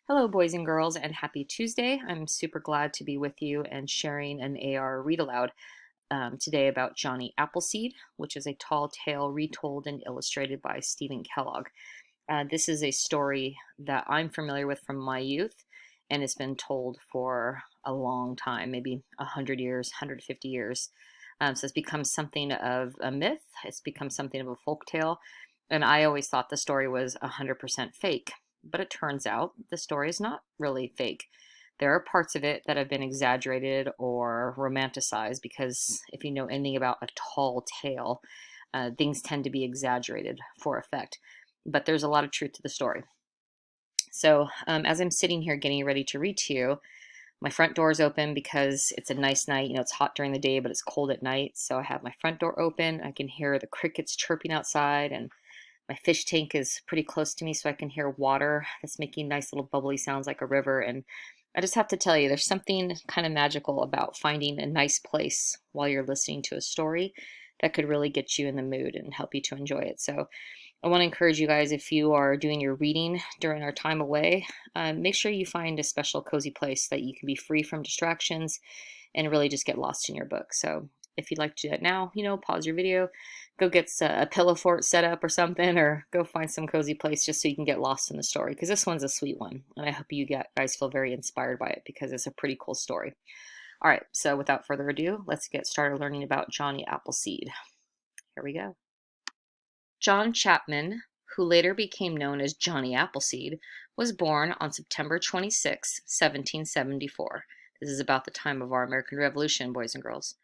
Hello, boys and girls, and happy Tuesday. I'm super glad to be with you and sharing an AR read aloud today about Johnny Appleseed, which is a tall tale retold and illustrated by Stephen Kellogg. This is a story that I'm familiar with from my youth, and it's been told for a long time, maybe 100 years, 150 years. So it's become something of a myth, it's become something of a folk tale, and I always thought the story was 100% fake. But it turns out the story is not really fake. There are parts of it that have been exaggerated or romanticized because if you know anything about a tall tale, things tend to be exaggerated for effect. But there's a lot of truth to the story. So as I'm sitting here getting ready to read to you, my front door is open because it's a nice night. You know, it's hot during the day, but it's cold at night. So I have my front door open. I can hear the crickets chirping outside, and my fish tank is pretty close to me, so I can hear water that's making nice little bubbly sounds like a river. And I just have to tell you, there's something kind of magical about finding a nice place while you're listening to a story that could really get you in the mood and help you to enjoy it. So I want to encourage you guys, if you are doing your reading during our time away, make sure you find a special cozy place that you can be free from distractions and really just get lost in your book. So if you'd like to do that now, pause your video, go get a pillow fort set up or something, or go find some cozy place just so you can get lost in the story, because this one's a sweet one, and I hope you guys feel very inspired by it because it's a pretty cool story. All right, so without further ado, let's get started learning about Johnny Appleseed. Here we go. John Chapman, who later became known as Johnny Appleseed, was born on September 26, 1774. This is about the time of our American Revolution, boys and girls,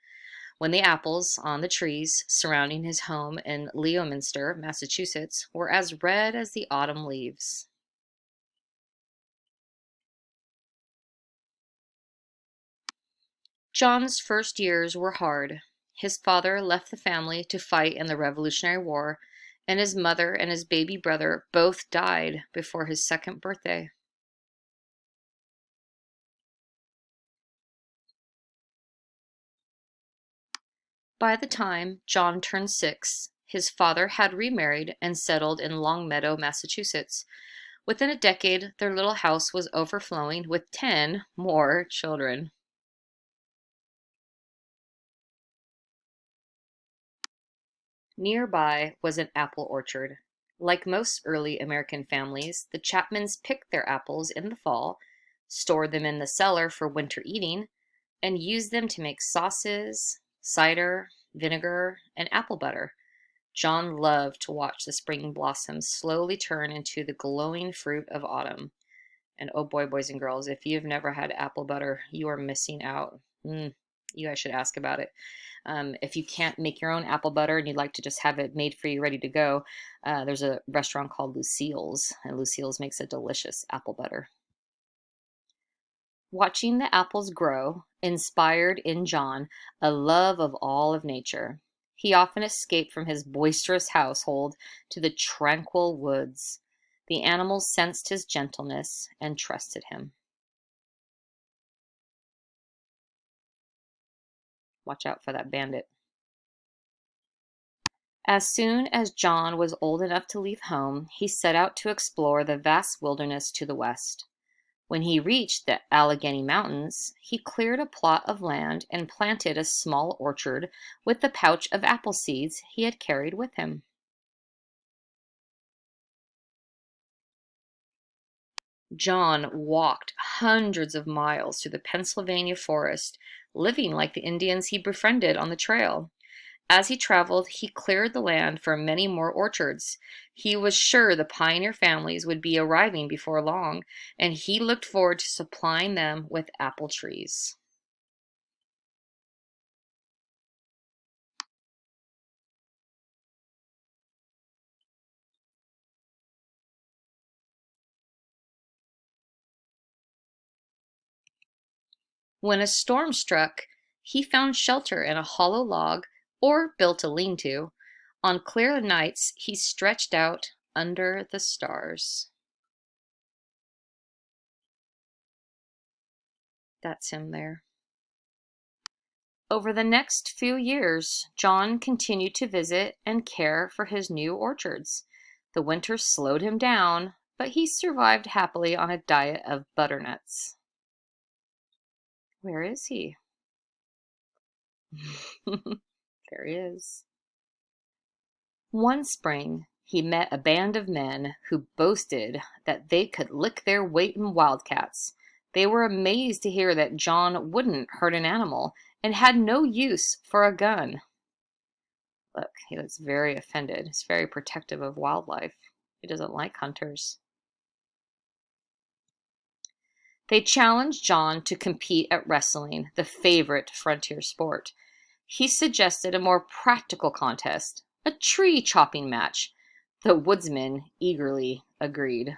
when the apples on the trees surrounding his home in Leominster, Massachusetts, were as red as the autumn leaves. John's first years were hard. His father left the family to fight in the Revolutionary War, and his mother and his baby brother both died before his second birthday. By the time John turned 6, his father had remarried and settled in Longmeadow, Massachusetts. Within a decade, their little house was overflowing with 10 more children. Nearby was an apple orchard. Like most early American families, the Chapmans picked their apples in the fall, stored them in the cellar for winter eating, and used them to make sauces, cider, vinegar, and apple butter. John loved to watch the spring blossoms slowly turn into the glowing fruit of autumn. And oh boy, boys and girls, if you've never had apple butter, you are missing out. You guys should ask about it. If you can't make your own apple butter and you'd like to just have it made for you ready to go, there's a restaurant called Lucille's, and Lucille's makes a delicious apple butter. Watching the apples grow inspired in John a love of all of nature. He often escaped from his boisterous household to the tranquil woods. The animals sensed his gentleness and trusted him. Watch out for that bandit. As soon as John was old enough to leave home, he set out to explore the vast wilderness to the west. When he reached the Allegheny Mountains, he cleared a plot of land and planted a small orchard with the pouch of apple seeds he had carried with him. John walked hundreds of miles through the Pennsylvania forest, living like the Indians he befriended on the trail. As he traveled, he cleared the land for many more orchards. He was sure the pioneer families would be arriving before long, and he looked forward to supplying them with apple trees. When a storm struck, he found shelter in a hollow log or built a lean-to. On clear nights, he stretched out under the stars. That's him there. Over the next few years, John continued to visit and care for his new orchards. The winter slowed him down, but he survived happily on a diet of butternuts. Where is he? There he is. One spring, he met a band of men who boasted that they could lick their weight in wildcats. They were amazed to hear that John wouldn't hurt an animal and had no use for a gun. Look, he looks very offended. He's very protective of wildlife. He doesn't like hunters. They challenged John to compete at wrestling, the favorite frontier sport. He suggested a more practical contest, a tree chopping match. The woodsman eagerly agreed.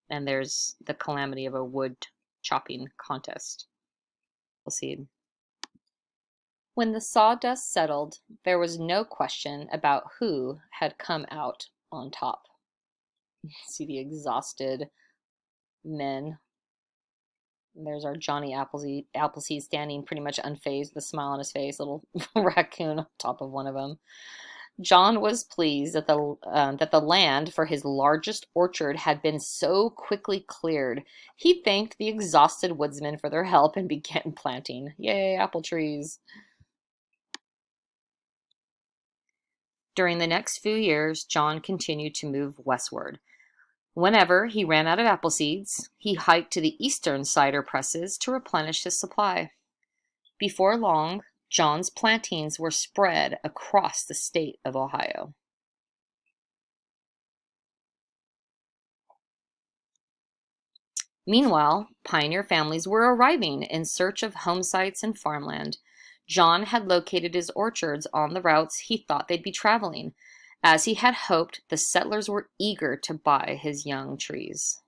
And there's the calamity of a wood chopping contest. We'll see. When the sawdust settled, there was no question about who had come out on top. See the exhausted men. There's our Johnny Appleseed standing pretty much unfazed, with a smile on his face, little raccoon on top of one of them. John was pleased that the land for his largest orchard had been so quickly cleared. He thanked the exhausted woodsmen for their help and began planting. Yay, apple trees! During the next few years, John continued to move westward. Whenever he ran out of apple seeds, he hiked to the eastern cider presses to replenish his supply. Before long, John's plantings were spread across the state of Ohio. Meanwhile, pioneer families were arriving in search of home sites and farmland. John had located his orchards on the routes he thought they'd be traveling. As he had hoped, the settlers were eager to buy his young trees.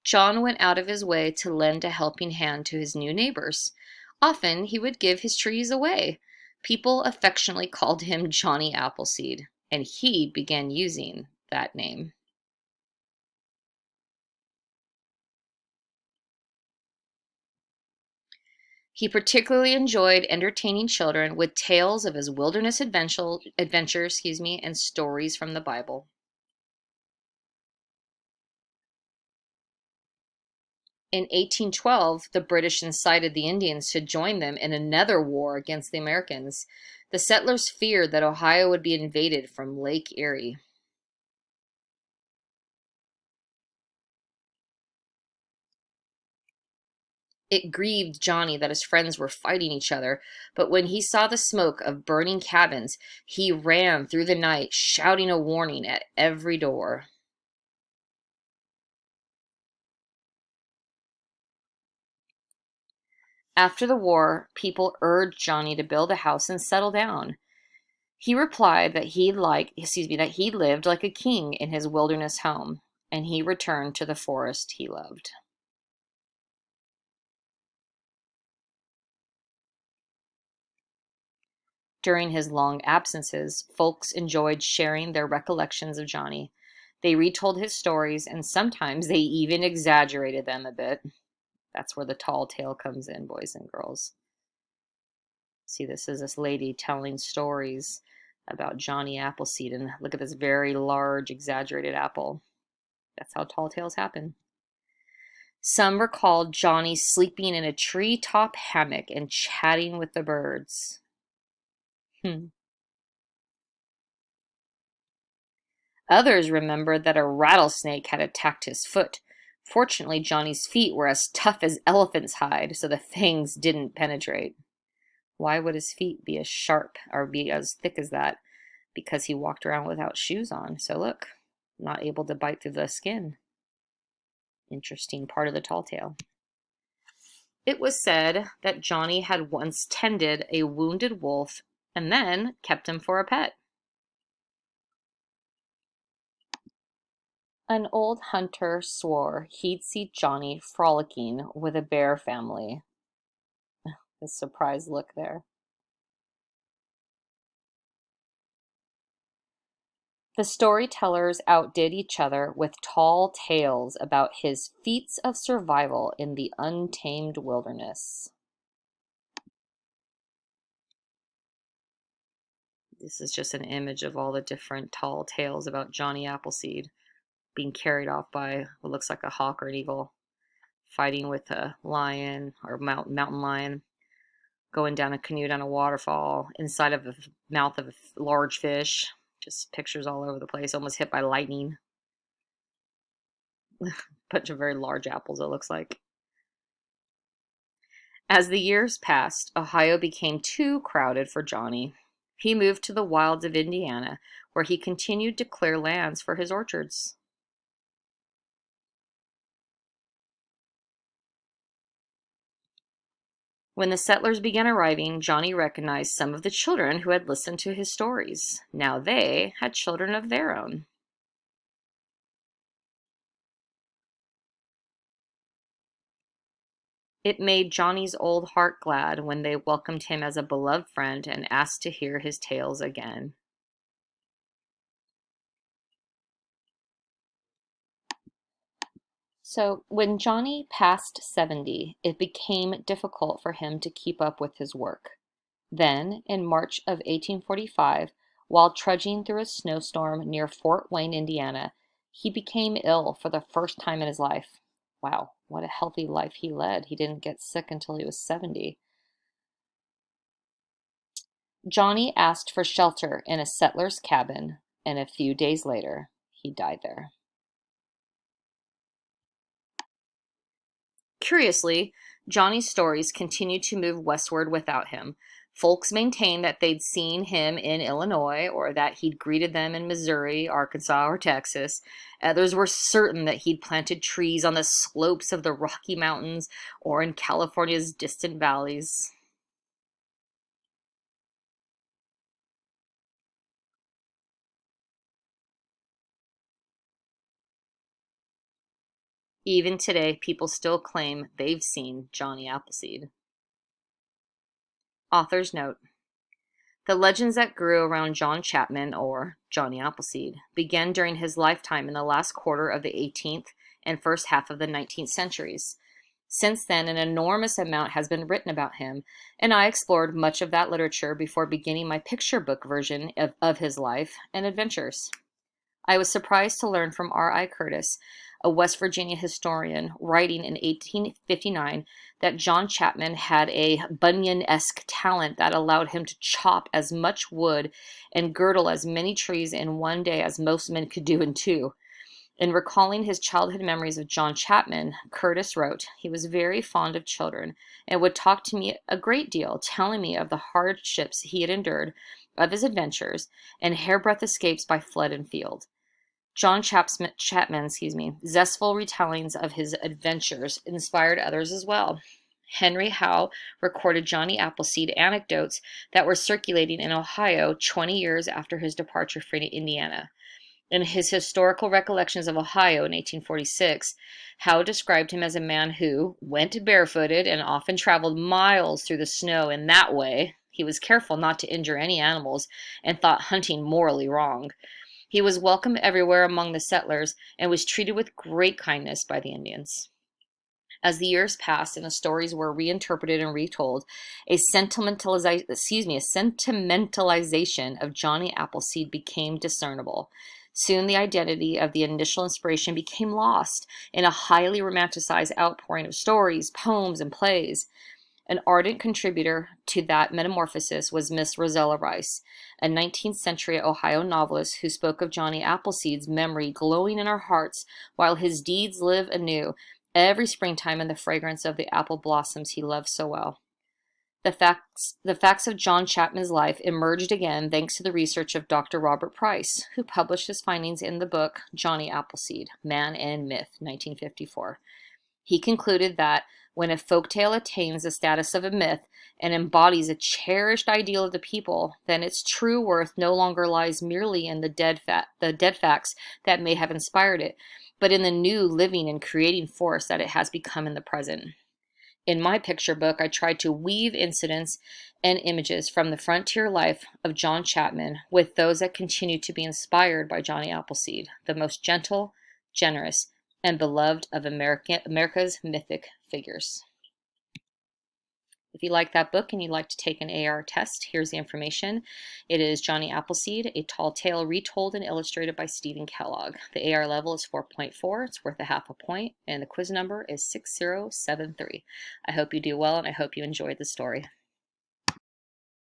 John went out of his way to lend a helping hand to his new neighbors. Often he would give his trees away. People affectionately called him Johnny Appleseed, and he began using that name. He particularly enjoyed entertaining children with tales of his wilderness adventures, and stories from the Bible. In 1812, the British incited the Indians to join them in another war against the Americans. The settlers feared that Ohio would be invaded from Lake Erie. It grieved Johnny that his friends were fighting each other, but when he saw the smoke of burning cabins, he ran through the night, shouting a warning at every door. After the war, people urged Johnny to build a house and settle down. He replied that he lived like a king in his wilderness home, and he returned to the forest he loved. During his long absences, folks enjoyed sharing their recollections of Johnny. They retold his stories, and sometimes they even exaggerated them a bit. That's where the tall tale comes in, boys and girls. See, this is this lady telling stories about Johnny Appleseed, and look at this very large, exaggerated apple. That's how tall tales happen. Some recalled Johnny sleeping in a treetop hammock and chatting with the birds. Hmm. Others remembered that a rattlesnake had attacked his foot. Fortunately, Johnny's feet were as tough as elephant's hide, so the fangs didn't penetrate. Why would his feet be as sharp or be as thick as that? Because he walked around without shoes on. So look, not able to bite through the skin. Interesting part of the tall tale. It was said that Johnny had once tended a wounded wolf and then kept him for a pet. An old hunter swore he'd see Johnny frolicking with a bear family. His surprised look there. The storytellers outdid each other with tall tales about his feats of survival in the untamed wilderness. This is just an image of all the different tall tales about Johnny Appleseed being carried off by what looks like a hawk or an eagle, fighting with a lion or mountain lion, going down a canoe down a waterfall, inside of the mouth of a large fish. Just pictures all over the place, almost hit by lightning. Bunch of very large apples, it looks like. As the years passed, Ohio became too crowded for Johnny. He moved to the wilds of Indiana, where he continued to clear lands for his orchards. When the settlers began arriving, Johnny recognized some of the children who had listened to his stories. Now they had children of their own. It made Johnny's old heart glad when they welcomed him as a beloved friend and asked to hear his tales again. So, when Johnny passed 70, it became difficult for him to keep up with his work. Then, in March of 1845, while trudging through a snowstorm near Fort Wayne, Indiana, he became ill for the first time in his life. Wow, what a healthy life he led. He didn't get sick until he was 70. Johnny asked for shelter in a settler's cabin, and a few days later, he died there. Curiously, Johnny's stories continued to move westward without him. Folks maintained that they'd seen him in Illinois or that he'd greeted them in Missouri, Arkansas, or Texas. Others were certain that he'd planted trees on the slopes of the Rocky Mountains or in California's distant valleys. Even today, people still claim they've seen Johnny Appleseed. Author's note: the legends that grew around John Chapman, or Johnny Appleseed, began during his lifetime in the last quarter of the 18th and first half of the 19th centuries. Since then, an enormous amount has been written about him, and I explored much of that literature before beginning my picture book version of his life and adventures. I was surprised to learn from R.I. Curtis, a West Virginia historian, writing in 1859 that John Chapman had a Bunyan-esque talent that allowed him to chop as much wood and girdle as many trees in one day as most men could do in two. In recalling his childhood memories of John Chapman, Curtis wrote, he was very fond of children and would talk to me a great deal, telling me of the hardships he had endured, of his adventures, and hairbreadth escapes by flood and field. John Chapman's zestful retellings of his adventures inspired others as well. Henry Howe recorded Johnny Appleseed anecdotes that were circulating in Ohio 20 years after his departure for Indiana. In his Historical Recollections of Ohio in 1846, Howe described him as a man who went barefooted and often traveled miles through the snow in that way. He was careful not to injure any animals and thought hunting morally wrong. He was welcome everywhere among the settlers and was treated with great kindness by the Indians. As the years passed and the stories were reinterpreted and retold, a sentimentalization of Johnny Appleseed became discernible. Soon the identity of the initial inspiration became lost in a highly romanticized outpouring of stories, poems, and plays. An ardent contributor to that metamorphosis was Miss Rosella Rice, a 19th century Ohio novelist who spoke of Johnny Appleseed's memory glowing in our hearts while his deeds live anew every springtime in the fragrance of the apple blossoms he loved so well. The facts of John Chapman's life emerged again thanks to the research of Dr. Robert Price, who published his findings in the book Johnny Appleseed, Man and Myth, 1954. He concluded that when a folktale attains the status of a myth and embodies a cherished ideal of the people, then its true worth no longer lies merely in the dead facts that may have inspired it, but in the new living and creating force that it has become in the present. In my picture book, I tried to weave incidents and images from the frontier life of John Chapman with those that continue to be inspired by Johnny Appleseed, the most gentle, generous, and beloved of America's mythic figures. If you like that book and you'd like to take an AR test, here's the information. It is Johnny Appleseed, A Tall Tale Retold and Illustrated by Stephen Kellogg. The AR level is 4.4. It's worth a half a point, and the quiz number is 6073. I hope you do well, and I hope you enjoyed the story.